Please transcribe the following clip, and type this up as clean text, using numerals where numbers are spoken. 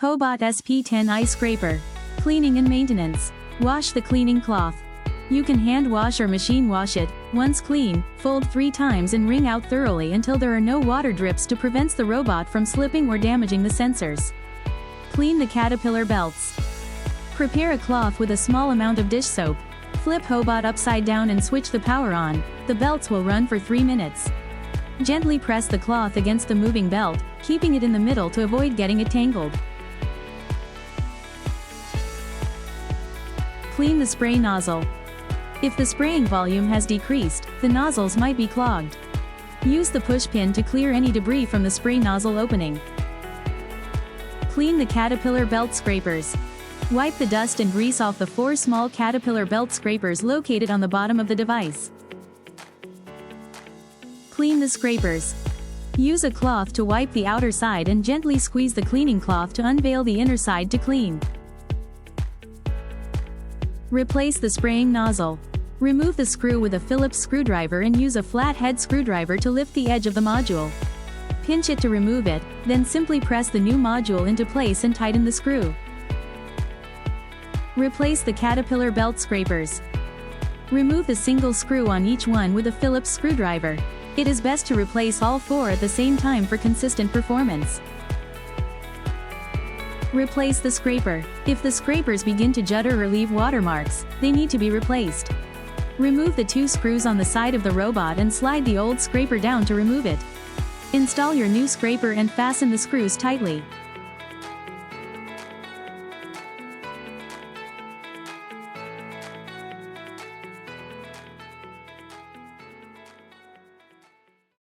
HOBOT-SP10 Eye Scraper. Cleaning and maintenance. Wash the cleaning cloth. You can hand wash or machine wash it. Once clean, fold 3 times and wring out thoroughly until there are no water drips to prevent the robot from slipping or damaging the sensors. Clean the caterpillar belts. Prepare a cloth with a small amount of dish soap. Flip Hobot upside down and switch the power on. The belts will run for 3 minutes. Gently press the cloth against the moving belt, keeping it in the middle to avoid getting it tangled. Clean the spray nozzle. If the spraying volume has decreased, the nozzles might be clogged. Use the push pin to clear any debris from the spray nozzle opening. Clean the caterpillar belt scrapers. Wipe the dust and grease off the 4 small caterpillar belt scrapers located on the bottom of the device. Clean the scrapers. Use a cloth to wipe the outer side and gently squeeze the cleaning cloth to unveil the inner side to clean. Replace the spraying nozzle. Remove the screw with a Phillips screwdriver and use a flathead screwdriver to lift the edge of the module. Pinch it to remove it, then simply press the new module into place and tighten the screw. Replace the caterpillar belt scrapers. Remove the single screw on each one with a Phillips screwdriver. It is best to replace all 4 at the same time for consistent performance. Replace the scraper. If the scrapers begin to judder or leave watermarks, they need to be replaced. Remove the 2 screws on the side of the robot and slide the old scraper down to remove it. Install your new scraper and fasten the screws tightly.